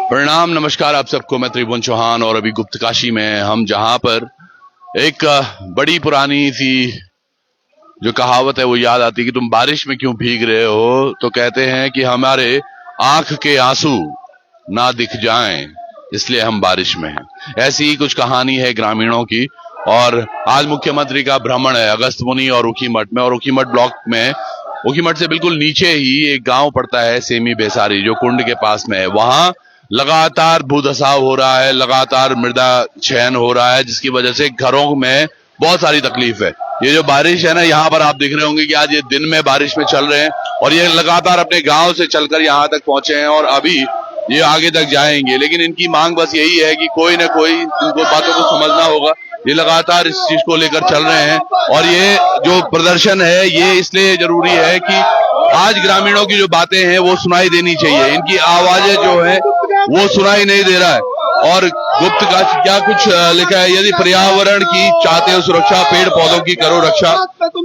प्रणाम, नमस्कार आप सबको। मैं त्रिभुवन चौहान और अभी गुप्तकाशी में हम जहां पर एक बड़ी पुरानी सी जो कहावत है वो याद आती है कि तुम बारिश में क्यों भीग रहे हो, तो कहते हैं कि हमारे आंख के आंसू ना दिख जाएं इसलिए हम बारिश में हैं। ऐसी ही कुछ कहानी है ग्रामीणों की। और आज मुख्यमंत्री का भ्रमण है अगस्त्यमुनि और ऊखीमठ में, और ऊखीमठ ब्लॉक में, ऊखीमठ से बिल्कुल नीचे ही एक गांव पड़ता है सेमी बेसारी जो कुंड के पास में है। वहां लगातार भूधसाव हो रहा है, लगातार मृदा क्षयन हो रहा है, जिसकी वजह से घरों में बहुत सारी तकलीफ है। ये जो बारिश है ना, यहाँ पर आप देख रहे होंगे कि आज ये दिन में बारिश में चल रहे हैं और ये लगातार अपने गांव से चलकर यहाँ तक पहुंचे हैं और अभी ये आगे तक जाएंगे। लेकिन इनकी मांग बस यही है कि कोई ना कोई इनको बातों को समझना होगा। ये लगातार इस चीज को लेकर चल रहे हैं और ये जो प्रदर्शन है ये इसलिए जरूरी है कि आज ग्रामीणों की जो बातें हैं वो सुनाई देनी चाहिए। इनकी आवाजें जो है वो सुनाई नहीं दे रहा है। और गुप्त का क्या कुछ लिखा है, यदि पर्यावरण की चाहते हो सुरक्षा, पेड़ पौधों की करो रक्षा,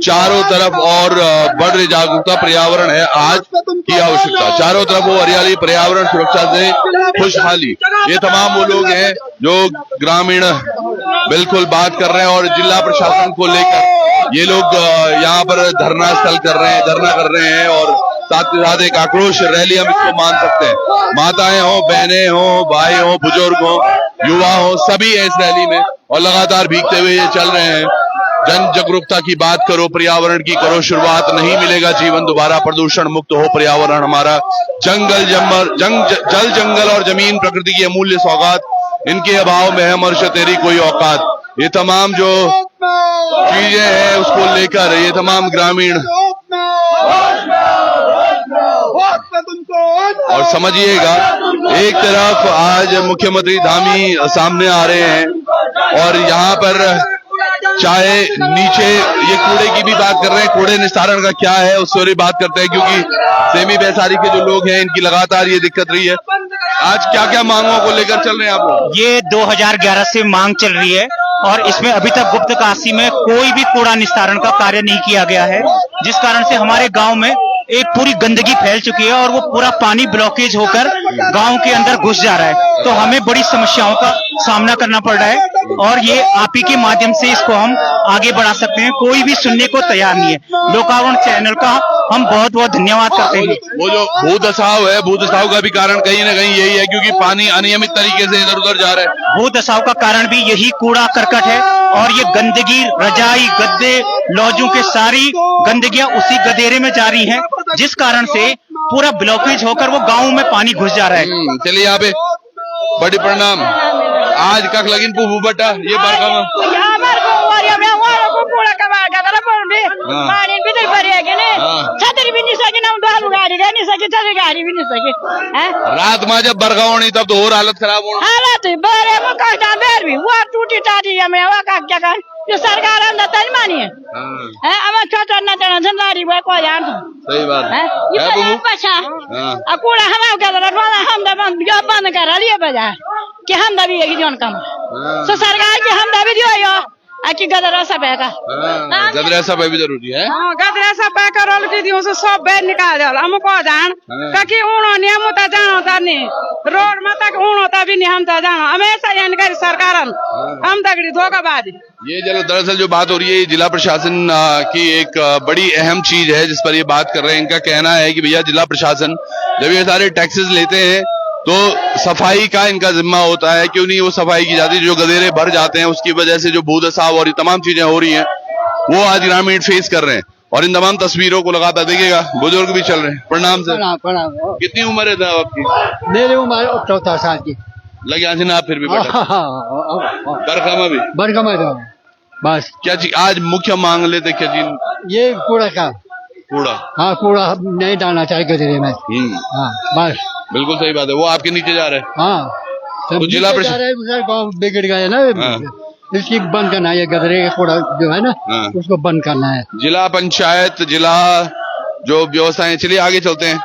चारों तरफ और बढ़ रही जागरूकता, पर्यावरण है आज की आवश्यकता, चारों तरफ वो हरियाली, पर्यावरण सुरक्षा से खुशहाली। ये तमाम वो लोग हैं जो ग्रामीण बिल्कुल बात कर रहे हैं और जिला प्रशासन को लेकर ये लोग यहाँ पर धरना स्थल कर रहे हैं, धरना कर रहे हैं और साथ ही साथ एक आक्रोश रैली हम इसको मान सकते हैं। माताएं हो, बहनें हो, भाई हो, बुजुर्ग हो, युवा हो, सभी है इस रैली में और लगातार भीगते हुए ये चल रहे हैं। जन जागरूकता की बात करो, पर्यावरण की करो शुरुआत, नहीं मिलेगा जीवन दोबारा, प्रदूषण मुक्त हो पर्यावरण हमारा, जल जंगल और जमीन प्रकृति की अमूल्य सौगात, इनके अभाव में है मर्श तेरी कोई औकात। ये तमाम जो चीजें हैं उसको लेकर ये तमाम ग्रामीण और समझिएगा, एक तरफ आज मुख्यमंत्री धामी सामने आ रहे हैं और यहाँ पर चाहे नीचे ये कूड़े की भी बात कर रहे हैं, कूड़े निस्तारण का क्या है उससे भी बात करते हैं, क्योंकि सेमी बेसारी के जो लोग हैं इनकी लगातार ये दिक्कत रही है। आज क्या क्या मांगों को लेकर चल रहे हैं आप लोग? ये 2011 से मांग चल रही है और इसमें अभी तक गुप्तकाशी में कोई भी कूड़ा निस्तारण का कार्य नहीं किया गया है, जिस कारण से हमारे गांव में एक पूरी गंदगी फैल चुकी है और वो पूरा पानी ब्लॉकेज होकर गांव के अंदर घुस जा रहा है। तो हमें बड़ी समस्याओं का सामना करना पड़ रहा है और ये आप ही के माध्यम से इसको हम आगे बढ़ा सकते हैं। कोई भी सुनने को तैयार नहीं है। लोकावरण चैनल का हम बहुत बहुत धन्यवाद करते हैं। वो जो भूधसाव है, भूधसाव का भी कारण कहीं ना कहीं यही है क्योंकि पानी अनियमित तरीके से इधर उधर जा रहा है। भूधसाव का कारण भी यही कूड़ा करकट है और ये गंदगी, रजाई, गद्दे, लॉजों के सारी गंदगियां उसी गदेरे में जा रही है, जिस कारण से पूरा ब्लॉकेज होकर वो गाँव में पानी घुस जा रहा है। चलिए यहाँ पे बड़ी प्रणाम। आज कख लगिन पुबू बटा ये बार पानी भी नहीं भरेगी छतरी भी नहीं सकी ना, गाड़ी रह नहीं सकी, छतरी गाड़ी भी नहीं सकी। रात में जब बरखा होनी तब तो और हालत खराब होनी। हालत बरे वो कहता बेर भी वो टूटी टाटी हमें वो का क्या कर ये सरकार हम दता नहीं मानी है। हम छोटा ना तना झंडारी वो को यार सही बात है। ये पछा अकुड़ा हम क्या वाला हम दबन जो बंद कर लिए बाजार कि हम दबी है जोन काम सो सरकार की हम दबी दियो यो आकी गदरा सब है का गदरा सब भी जरूरी है। हां गदरा सब का रोल के दियो से सब बेर निकाल दल हम को जान ककी उनो नियम त जानो तनी रोड में तक उनो त भी नहीं हम त जानो हमेशा जानकारी सरकार हम तगड़ी धोखाबाजी। ये चलो दरअसल जो बात हो रही है जिला प्रशासन की एक बड़ी अहम चीज है जिस पर ये बात कर रहे हैं। इनका कहना है कि भैया जिला प्रशासन जब ये सारे टैक्सेस लेते हैं तो सफाई का इनका जिम्मा होता है, क्यों नहीं वो सफाई की जाती, जो गदेरे भर जाते हैं उसकी वजह से जो भूधसाव और ये तमाम चीजें हो रही हैं वो आज ग्रामीण फेस कर रहे हैं। और इन तमाम तस्वीरों को लगातार देखिएगा, बुजुर्ग भी चल रहे हैं। प्रणाम सर। प्रणाम। कितनी उम्र है साहब आपकी? मेरी उम्र 14 साल की लगे आज ना, आप फिर भी बरखा में भी बरखा में बस क्या चीज आज मुख्य मांग लेते, क्या चीज? ये कूड़ा का कूड़ा। हाँ कूड़ा नहीं डालना चाहिए गदरे में। हाँ बस बिल्कुल सही बात है। वो आपके नीचे जा रहे हैं। हाँ तो जिला प्रशासन गाँव बिगड़ गए ना, इसकी बंद करना है। ये गदरे का कूड़ा जो है ना उसको बंद करना है। जिला पंचायत, जिला जो व्यवस्थाएं, चलिए आगे चलते हैं,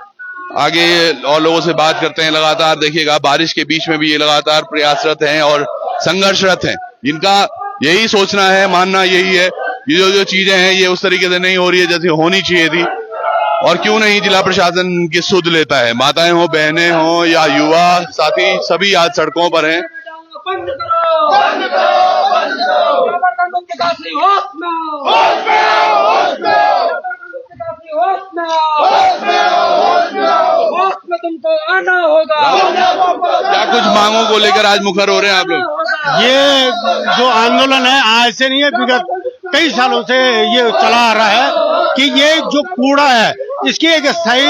आगे और लोगों से बात करते हैं। लगातार देखिएगा बारिश के बीच में भी ये लगातार प्रयासरत हैं और संघर्षरत हैं। इनका यही सोचना है, मानना यही है, ये जो चीजें हैं ये उस तरीके से नहीं हो रही है जैसे होनी चाहिए थी। और क्यों नहीं जिला प्रशासन की सुध लेता है। माताएं हो, बहनें हो या युवा साथी, सभी आज सड़कों पर हैं। तुमको आना होगा। क्या कुछ मांगों को लेकर आज मुखर हो रहे हैं आप लोग? ये जो आंदोलन है आज से नहीं है, विगत कई सालों से ये चला आ रहा है कि ये जो कूड़ा है इसकी एक स्थायी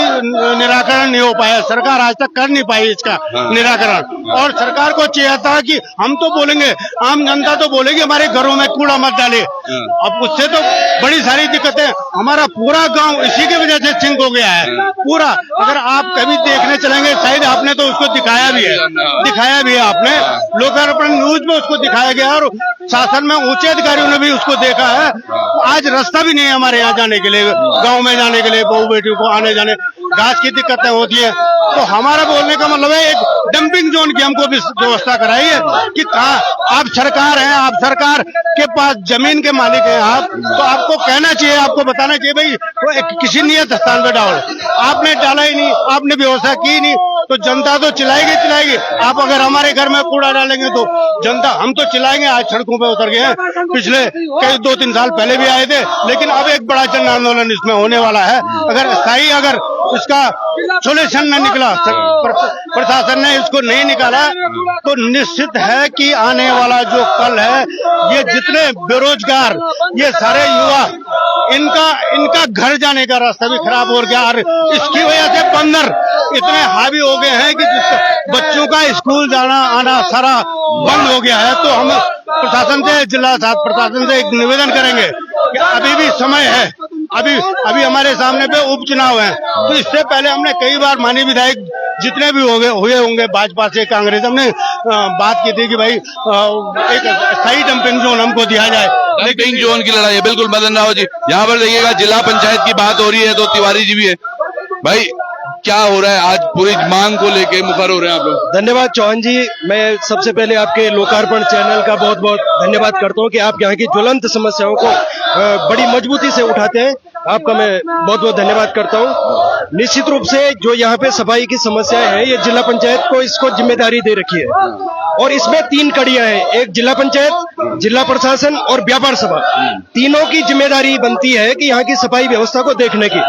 निराकरण नहीं हो पाया। सरकार आज तक कर नहीं पाई इसका निराकरण। और सरकार को चाहिए था कि हम तो बोलेंगे, आम जनता तो बोलेगी हमारे घरों में कूड़ा मत डाले। अब उससे तो बड़ी सारी दिक्कतें, हमारा पूरा गांव इसी की वजह से सिंक हो गया है पूरा। अगर आप कभी देखने चलेंगे, शायद आपने तो उसको दिखाया भी है आपने, लोकार्पण न्यूज में उसको दिखाया गया और शासन में ऊंचे अधिकारियों ने भी उसको देखा है। आज रास्ता भी नहीं है हमारे यहाँ जाने के लिए, गांव में जाने के लिए, बहू बेटियों को आने जाने घास की दिक्कतें होती है। तो हमारा बोलने का मतलब है एक डंपिंग जोन की हमको भी व्यवस्था कराइए कि कहाँ आप सरकार हैं, आप सरकार के पास जमीन के मालिक हैं आप, तो आपको कहना चाहिए, आपको बताना चाहिए भाई किसी नियत स्थान पे डालो। आपने डाला ही नहीं, आपने व्यवस्था की नहीं, तो जनता तो चिल्लाएगी। आप अगर हमारे घर में कूड़ा डालेंगे तो जनता, हम तो चिल्लाएंगे। आज सड़कों पे उतर गए हैं, पिछले कई 2-3 साल पहले भी आए थे, लेकिन अब एक बड़ा जन आंदोलन इसमें होने वाला है। अगर इसका सोल्यूशन न निकला, प्रशासन ने इसको नहीं निकाला, तो निश्चित है कि आने वाला जो कल है, ये जितने बेरोजगार, ये सारे युवा, इनका घर जाने का रास्ता भी खराब हो गया। और इसकी वजह से बंदर इतने हावी हो गए हैं कि बच्चों का स्कूल जाना आना सारा बंद हो गया है। तो हम प्रशासन से, जिला प्रशासन से एक निवेदन करेंगे कि अभी भी समय है, अभी हमारे सामने पे उपचुनाव है, तो इससे पहले हमने कई बार माननीय विधायक जितने भी हुए होंगे भाजपा से, कांग्रेस, हमने बात की थी कि भाई एक स्थायी डंपिंग जोन हमको दिया जाए। डंपिंग जोन की लड़ाई है, बिल्कुल मदन राव जी। यहाँ पर देखिएगा जिला पंचायत की बात हो रही है तो तिवारी जी भी है। भाई क्या हो रहा है आज, पूरी मांग को लेके मुखर हो रहे हैं आप लोग? धन्यवाद चौहान जी, मैं सबसे पहले आपके लोकार्पण चैनल का बहुत बहुत धन्यवाद करता हूं कि आप यहाँ की ज्वलंत समस्याओं को बड़ी मजबूती से उठाते हैं। आपका मैं बहुत बहुत धन्यवाद करता हूं। निश्चित रूप से जो यहाँ पे सफाई की समस्याएं हैं, ये जिला पंचायत को इसको जिम्मेदारी दे रखी है और इसमें 3 कड़ियां हैं, एक जिला पंचायत, जिला प्रशासन और व्यापार सभा। तीनों की जिम्मेदारी बनती है कि यहाँ की सफाई व्यवस्था को देखने की।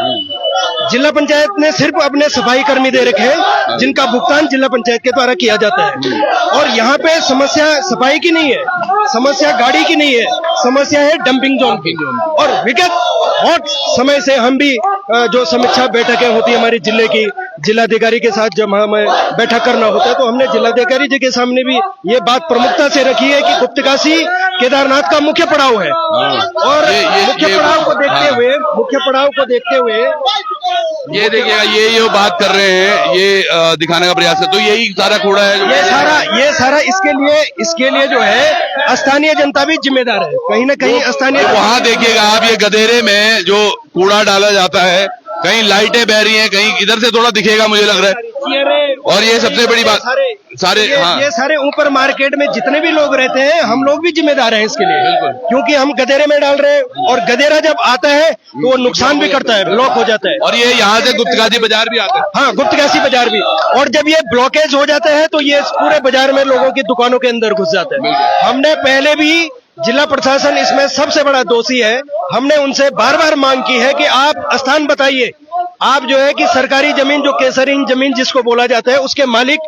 जिला पंचायत ने सिर्फ अपने सफाई कर्मी दे रखे हैं जिनका भुगतान जिला पंचायत के द्वारा किया जाता है। और यहाँ पे समस्या सफाई की नहीं है, समस्या गाड़ी की नहीं है, समस्या है डंपिंग जोन की। और विगत बहुत समय से हम भी जो समीक्षा बैठकें होती है हमारी जिले की, जिलाधिकारी के साथ जब हमें बैठक करना होता है तो हमने जिलाधिकारी जी के सामने भी ये बात प्रमुखता से रखी है कि गुप्तकाशी केदारनाथ का मुख्य पड़ाव है। और मुख्य पड़ाव को देखते हुए ये देखिएगा, ये बात कर रहे हैं, ये दिखाने का प्रयास है। तो यही सारा कूड़ा है, ये सारा इसके लिए जो है स्थानीय जनता भी जिम्मेदार है। कहीं ना कहीं स्थानीय, वहाँ देखिएगा आप, ये गधेरे में जो कूड़ा डाला जाता है, कहीं लाइटें बह रही हैं, कहीं इधर से थोड़ा दिखेगा मुझे लग रहा है। और ये सबसे बड़ी बात, ये सारे ऊपर मार्केट में जितने भी लोग रहते हैं, हम लोग भी जिम्मेदार हैं इसके लिए, क्योंकि हम गधेरे में डाल रहे हैं और गधेरा जब आता है तो वो नुकसान भी करता है, ब्लॉक हो जाता है। और ये यहाँ से गुप्तकाशी बाजार भी आता है। हाँ, गुप्तकाशी बाजार भी। और जब ये ब्लॉकेज हो जाता है तो ये पूरे बाजार में लोगों की दुकानों के अंदर घुस जाता है। हमने पहले भी, जिला प्रशासन इसमें सबसे बड़ा दोषी है, हमने उनसे बार बार मांग की है कि आप स्थान बताइए। आप जो है कि सरकारी जमीन, जो केसरिंग जमीन जिसको बोला जाता है, उसके मालिक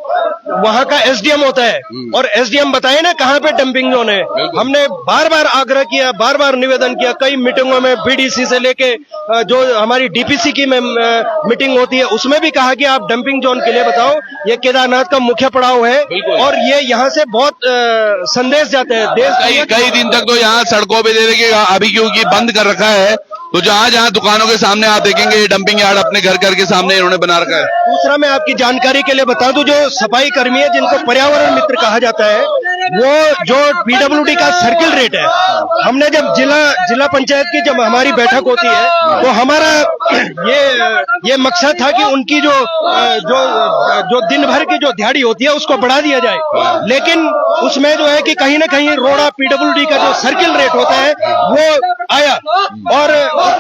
वहां का एसडीएम होता है और एसडीएम बताए ना कहाँ पे डंपिंग जोन है। हमने बार बार आग्रह किया, बार बार निवेदन किया, कई मीटिंगों में बीडीसी से लेके जो हमारी डीपीसी की मीटिंग होती है उसमें भी कहा कि आप डंपिंग जोन के लिए बताओ। ये केदारनाथ का मुख्य पड़ाव है और ये यहाँ से बहुत संदेश जाते हैं देश। कई दिन तक तो यहाँ सड़कों पे दे देखिएगा, अभी क्योंकि बंद कर रखा है, तो जहाँ जहाँ दुकानों के सामने आप देखेंगे डंपिंग यार्ड अपने घर के सामने इन्होंने बना रखा है। दूसरा मैं आपकी जानकारी के लिए बता दूं, जो सफाई कर्मी है जिनको पर्यावरण मित्र कहा जाता है, वो जो पीडब्ल्यूडी का सर्किल रेट है, हमने जब जिला पंचायत की जब हमारी बैठक होती है तो हमारा ये मकसद था कि उनकी जो दिन भर की जो दिहाड़ी होती है उसको बढ़ा दिया जाए, लेकिन उसमें जो है कि कहीं ना कहीं रोड़ा पीडब्ल्यूडी का जो सर्किल रेट होता है वो आया और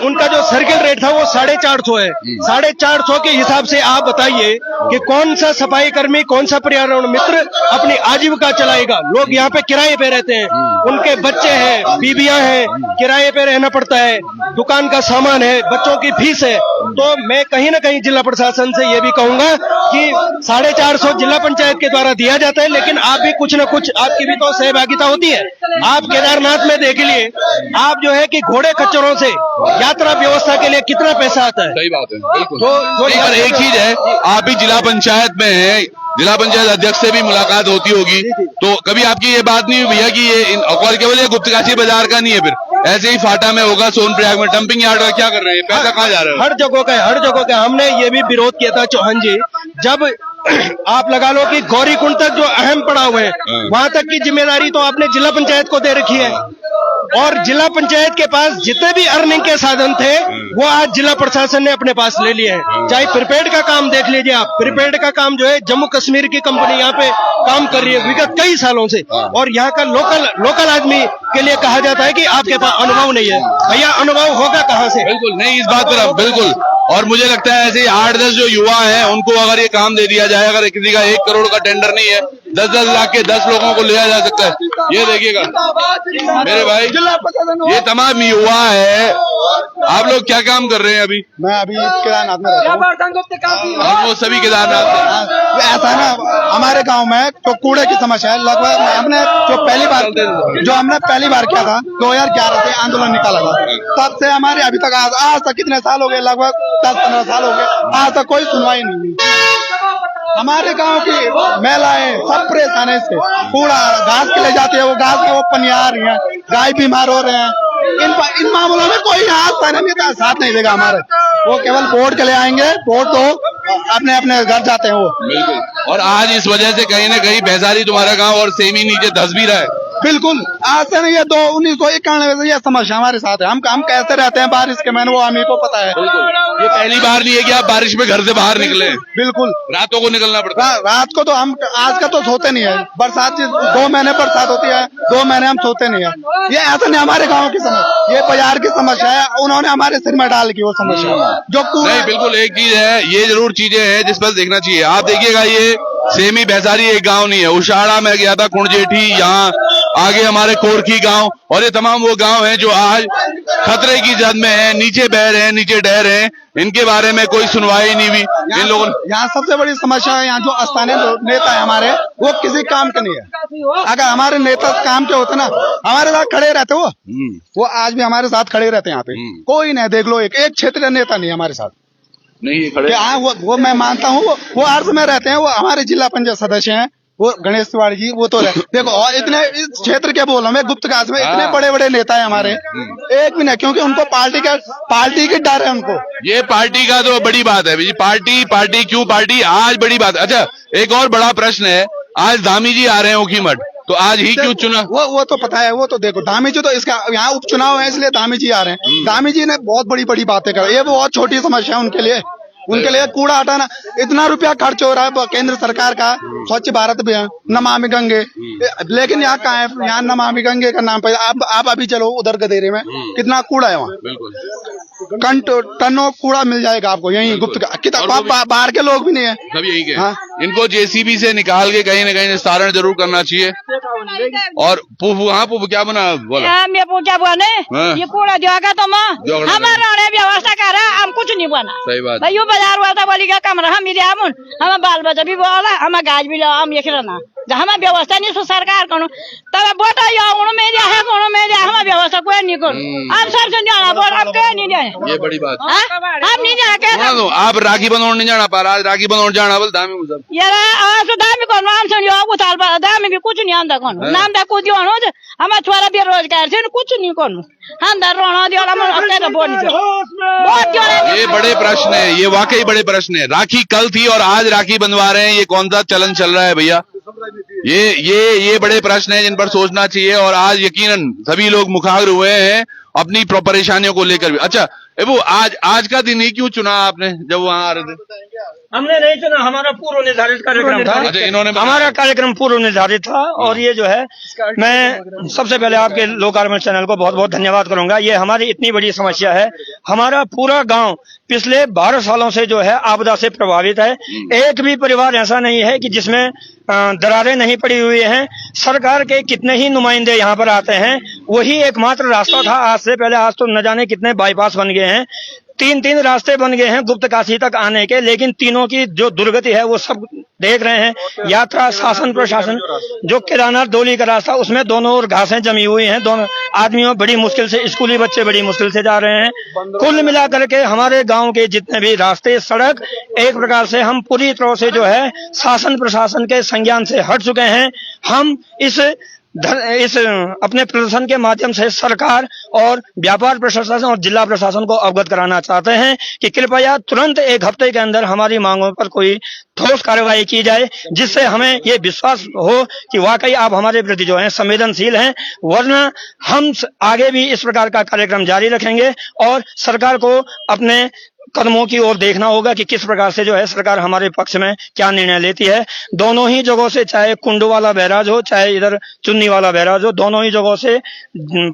उनका जो सर्किल रेट था वो 450 है। 450 के हिसाब से आप बताइए कि कौन सा सफाई कर्मी, कौन सा पर्यावरण मित्र अपनी आजीविका चलाएगा। लोग यहाँ पे किराए पे रहते हैं, उनके बच्चे हैं, बीबियां हैं, किराए पे रहना पड़ता है, दुकान का सामान है, बच्चों की फीस है। तो मैं कहीं ना कहीं जिला प्रशासन से ये भी कहूंगा कि 450 जिला पंचायत के द्वारा दिया जाता है, लेकिन आप भी कुछ न कुछ, आपकी भी तो सहभागिता होती है। आप केदारनाथ में देख लिए, आप जो है कि घोड़े खच्चरों से यात्रा व्यवस्था के लिए कितना पैसा आता है। सही बात है, बिल्कुल। तो एक चीज है, आप भी जिला पंचायत में है, जिला पंचायत अध्यक्ष से भी मुलाकात होती होगी, तो कभी आपकी ये बात नहीं हुई भैया कि ये और केवल ये गुप्तकाशी बाजार का नहीं है, फिर ऐसे ही फाटा में होगा, सोनप्रयाग में डंपिंग यार्ड का क्या कर रहे हैं, पैसा कहाँ जा रहा है? हर जगह का हमने ये भी विरोध किया था चौहान जी, जब आप लगा लो कि गौरीकुंड तक जो अहम पड़ाव है वहां तक की जिम्मेदारी तो आपने जिला पंचायत को दे रखी है, और जिला पंचायत के पास जितने भी अर्निंग के साधन थे वो आज जिला प्रशासन ने अपने पास ले लिए हैं। चाहे प्रीपेड का काम देख लीजिए आप, प्रीपेड का काम जो है जम्मू कश्मीर की कंपनी यहाँ पे काम कर रही है विगत कई सालों से, और यहाँ का लोकल आदमी के लिए कहा जाता है कि आपके पास अनुभव नहीं है। भैया अनुभव होगा कहाँ से? बिल्कुल नहीं, इस बात पर आप बिल्कुल। और मुझे लगता है ऐसे 8-10 जो युवा हैं उनको अगर ये काम दे दिया जाए, अगर किसी का 1 करोड़ का टेंडर नहीं है, 10-10 लाख के 10 लोगों को लिया जा सकता है। ये देखिएगा मेरे भाई, ये तमाम युवा है। आप लोग क्या काम कर रहे हैं अभी? मैं अभी केदारनाथ में रहता हूँ। और वो सभी केदारनाथ ऐसा ना, हमारे गांव में तो कूड़े की समस्या है। लगभग हमने हमने पहली बार किया था 2011 से आंदोलन निकाला था, तब से हमारे अभी तक आज तक कितने साल हो गए, लगभग 10-15 साल हो गए, आज तक कोई सुनवाई नहीं हुई। हमारे गांव की महिलाएं सब परेशान है इससे, कूड़ा घास के ले जाते हैं, वो घास के वो पनिया आ रही है, गाय बीमार हो रहे हैं। इन मामलों में कोई साथ नहीं देगा हमारे, वो केवल वोट के लिए आएंगे, वोट तो अपने अपने घर जाते हैं वो। बिल्कुल। और आज इस वजह से कहीं ना कहीं बेजारी तुम्हारा गांव और सेमी नीचे धस भी रहा है। बिल्कुल, आज से नहीं, ये 1991 से ये समस्या हमारे साथ है। हम कैसे रहते हैं बारिश के महीने, वो हमें को पता है। ये पहली बार नहीं है कि आप बारिश में घर से बाहर निकले। बिल्कुल, रातों को निकलना पड़ता है। रात को तो हम आज का तो सोते नहीं है, बरसात 2 महीने बरसात होती है, 2 महीने हम सोते नहीं है। ये ऐसा नहीं हमारे गाँव की समस्या, ये बाजार की समस्या है, उन्होंने हमारे सिर में डाल की वो समस्या जो नहीं। बिल्कुल एक चीज है, ये जरूर चीजें हैं जिस पर देखना चाहिए। आप देखिएगा ये सेमी बेसारी एक गांव नहीं है, उशाड़ा में गया था, कुंडजेठी, यहाँ आगे हमारे कोरखी गांव, और ये तमाम वो गांव हैं जो आज खतरे की जद में हैं, नीचे बह रहे हैं, नीचे डह रहे हैं। इनके बारे में कोई सुनवाई नहीं हुई इन लोगों। यहाँ सबसे बड़ी समस्या है, यहाँ जो स्थानीय नेता है हमारे, वो किसी काम के नहीं है। अगर हमारे नेता काम के होते ना, हमारे साथ खड़े रहते वो आज भी हमारे साथ खड़े रहते हैं। यहाँ पे कोई नहीं, देख लो एक क्षेत्रीय नेता नहीं हमारे साथ नहीं खड़े। वो मैं मानता हूँ, वो अर्ज में रहते हैं, वो हमारे जिला पंचायत सदस्य हैं, वो गणेश तिवारी जी, वो तो देखो, और इतने इस क्षेत्र के बोल में गुप्तकाशी में इतने बड़े बड़े नेता है हमारे, एक भी नहीं, क्योंकि उनको पार्टी की डर है उनको। ये पार्टी का तो बड़ी बात है जी, पार्टी क्यों पार्टी आज बड़ी बात। अच्छा, एक और बड़ा प्रश्न है, आज धामी जी आ रहे हैं ऊखीमठ, तो आज ही क्यों चुना? वो तो पता है, वो तो देखो धामी जी तो इसका यहाँ उपचुनाव है, इसलिए धामी जी आ रहे हैं। धामी जी ने बहुत बड़ी बातें कर, ये बहुत छोटी समस्या है उनके लिए कूड़ा हटाना। इतना रुपया खर्च हो रहा है केंद्र सरकार का, स्वच्छ भारत अभियान, नमामि गंगे, लेकिन यहाँ कहाँ है? यहाँ नमामि गंगे का नाम पर आप अभी चलो उधर गदेरे में, कितना कूड़ा है वहाँ, टनों कूड़ा मिल जाएगा आपको यही गुप्त का। बाहर के लोग भी नहीं है, सब यही के। हाँ? इनको जेसीबी से निकाल के कहीं न कहीं निस्तारण जरूर करना चाहिए। और पुफू क्या बना बोला? क्या बने ये कूड़ा जोगा तो हमारा व्यवस्था कर रहा है, हम कुछ नहीं बना। सही बात। भाई बाजार हुआ था, बोली क्या कमरा हम मिले, हम बाल बच्चा भी बोला, हम गाज भी लो, हम ये रहना हमें व्यवस्था नहीं सो सरकार करो तब बोट हमें व्यवस्था कोई नहीं करो। हम सबसे जाना बोट हम कहीं नहीं जाए, ये बड़ी बात। हम नहीं जाना। आप राखी बनोड़ नहीं जाना पा रहा, राखी बनोड़ जाना बोल दामी मुझे यार दामी कौन हम सुन दामी भी कुछ नहीं आंदा कौन नाम दा कुछ हमारे छोरा बेरोजगार से कुछ नहीं कौन हम रोना ये बड़े प्रश्न है, ये वाकई बड़े प्रश्न है। राखी कल थी और आज राखी बनवा रहे हैं, ये कौन सा चलन चल रहा है भैया? ये बड़े प्रश्न हैं जिन पर सोचना चाहिए, और आज यकीनन सभी लोग मुखाग्र हुए हैं अपनी परेशानियों को लेकर भी। अच्छा वो आज का दिन ही क्यों चुना आपने जब वहां आ रहे थे? हमने नहीं चुना, हमारा पूर्व निर्धारित कार्यक्रम था। अच्छा, इन्होंने हमारा कार्यक्रम पूर्व निर्धारित था। और ये जो है, मैं सबसे पहले आपके लोकार्पण चैनल को बहुत बहुत धन्यवाद करूंगा। ये हमारी इतनी बड़ी समस्या है। हमारा पूरा गांव पिछले 12 सालों से जो है आपदा से प्रभावित है। एक भी परिवार ऐसा नहीं है कि जिसमें दरारें नहीं पड़ी हुई हैं। सरकार के कितने ही नुमाइंदे यहाँ पर आते हैं, वही एकमात्र रास्ता था आज से पहले। आज तो न जाने कितने बाईपास बन गए हैं, 3 रास्ते बन गए हैं गुप्त काशी तक आने के, लेकिन तीनों की जो दुर्गति है वो सब देख रहे हैं। यात्रा शासन प्रशासन जो केदारनाथ डोली का रास्ता, उसमें दोनों ओर घासें जमी हुई हैं। दोनों आदमियों बड़ी मुश्किल से, स्कूली बच्चे बड़ी मुश्किल से जा रहे हैं। कुल मिलाकर के हमारे गांव के जितने भी रास्ते, सड़क, एक प्रकार से हम पूरी तरह से जो है शासन प्रशासन के संज्ञान से हट चुके हैं। हम इस अपने प्रदर्शन के माध्यम से सरकार और व्यापार प्रशासन और जिला प्रशासन को अवगत कराना चाहते हैं कि कृपया तुरंत 1 हफ्ते के अंदर हमारी मांगों पर कोई ठोस कार्रवाई की जाए, जिससे हमें ये विश्वास हो कि वाकई आप हमारे प्रति जो है संवेदनशील हैं। वरना हम आगे भी इस प्रकार का कार्यक्रम जारी रखेंगे और सरकार को अपने कदमों की ओर देखना होगा कि किस प्रकार से जो है सरकार हमारे पक्ष में क्या निर्णय लेती है। दोनों ही जगहों से, चाहे कुंडू वाला बैराज हो चाहे इधर चुन्नी वाला बैराज हो, दोनों ही जगहों से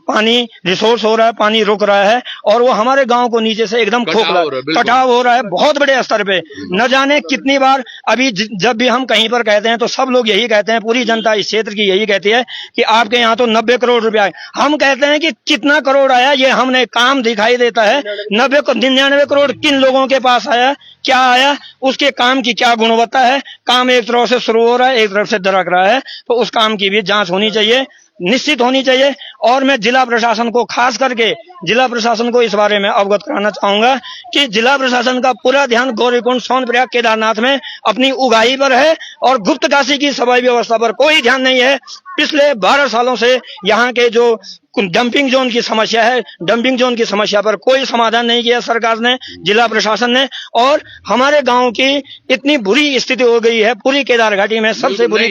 पानी रिसोर्स हो रहा है, पानी रुक रहा है और वो हमारे गांव को नीचे से एकदम खोखला कटाव हो रहा है बहुत बड़े स्तर पे। न जाने कितनी बार अभी जब भी हम कहीं पर कहते हैं तो सब लोग यही कहते हैं, पूरी जनता इस क्षेत्र की यही कहती है कि आपके यहाँ तो 90 करोड़ रुपया। हम कहते हैं कि कितना करोड़ आया, ये हमने काम दिखाई देता है। 99 करोड़ किन लोगों के पास आया, क्या आया, उसके काम की क्या गुणवत्ता है। काम एक तरफ से शुरू हो रहा है, एक तरफ से दरक रहा है, तो उस काम की भी जांच होनी चाहिए, निश्चित होनी चाहिए। और मैं जिला प्रशासन को, खास करके जिला प्रशासन को इस बारे में अवगत कराना चाहूंगा कि जिला प्रशासन का पूरा ध्यान गौरीकुंड, सोनप्रयाग, केदारनाथ में अपनी उगाही पर है और गुप्त काशी की सफाई व्यवस्था पर कोई ध्यान नहीं है। पिछले 12 सालों से यहाँ के जो डंपिंग जोन की समस्या है, डंपिंग जोन की समस्या पर कोई समाधान नहीं किया सरकार ने, जिला प्रशासन ने। और हमारे गांव की इतनी बुरी स्थिति हो गई है, पूरी केदार घाटी में सबसे बुरी।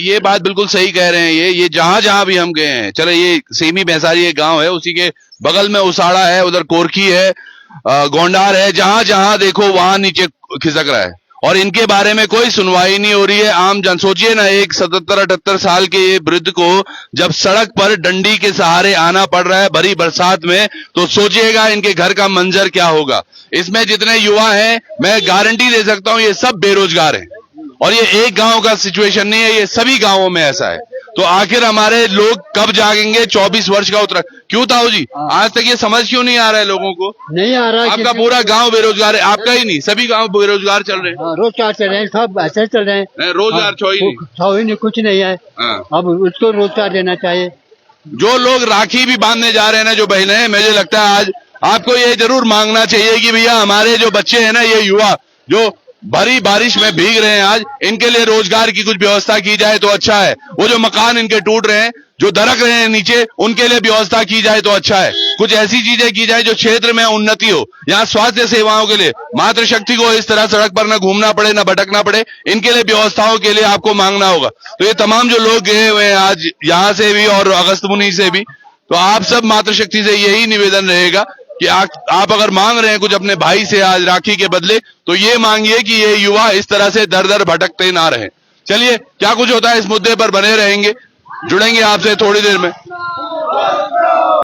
ये बात बिल्कुल सही कह रहे हैं। ये जहां भी हम गए हैं, चले ये सेमी भैंसारी एक गांव है, उसी के बगल में उसाड़ा है, उधर कोरखी है, गोंडार है, जहां देखो वहां नीचे खिसक रहा है और इनके बारे में कोई सुनवाई नहीं हो रही है। आम जन, सोचिए ना, एक 77-78 साल के ये वृद्ध को जब सड़क पर डंडी के सहारे आना पड़ रहा है भरी बरसात में, तो सोचिएगा इनके घर का मंजर क्या होगा। इसमें जितने युवा हैं, मैं गारंटी दे सकता हूं ये सब बेरोजगार हैं और ये एक गांव का सिचुएशन नहीं है, ये सभी गांवों में ऐसा है। तो आखिर हमारे लोग कब जागेंगे? 24 वर्ष का उत्तराखंड। क्यों ताऊ जी, आज तक ये समझ क्यों नहीं आ रहा है लोगों को? नहीं आ रहा है। आपका पूरा गांव बेरोजगार है, आपका ही नहीं, सभी गांव बेरोजगार चल रहे हैं। रोजगार चल रहे हैं, सब ऐसे चल रहे हैं। रोजगार छो ही नहीं, कुछ नहीं है। अब उसको रोजगार देना चाहिए। जो लोग राखी भी बांधने जा रहे हैं ना, जो बहनें, मुझे लगता है आज आपको ये जरूर मांगना चाहिए कि भैया हमारे जो बच्चे हैं ना, ये युवा जो भरी बारिश में भीग रहे हैं, आज इनके लिए रोजगार की कुछ व्यवस्था की जाए तो अच्छा है। वो जो मकान इनके टूट रहे हैं, जो दरक रहे हैं नीचे, उनके लिए व्यवस्था की जाए तो अच्छा है। कुछ ऐसी चीजें की जाए जो क्षेत्र में उन्नति हो। यहाँ स्वास्थ्य सेवाओं के लिए मातृशक्ति को इस तरह सड़क पर न घूमना पड़े, न भटकना पड़े, इनके लिए व्यवस्थाओं के लिए आपको मांगना होगा। तो ये तमाम जो लोग गए हुए हैं आज यहाँ से भी और अगस्तमुनि से भी, तो आप सब मातृशक्ति से यही निवेदन रहेगा कि आप अगर मांग रहे हैं कुछ अपने भाई से आज राखी के बदले, तो ये मांगिए कि ये युवा इस तरह से दर दर भटकते ना रहे। चलिए, क्या कुछ होता है इस मुद्दे पर बने रहेंगे, जुड़ेंगे आपसे थोड़ी देर में।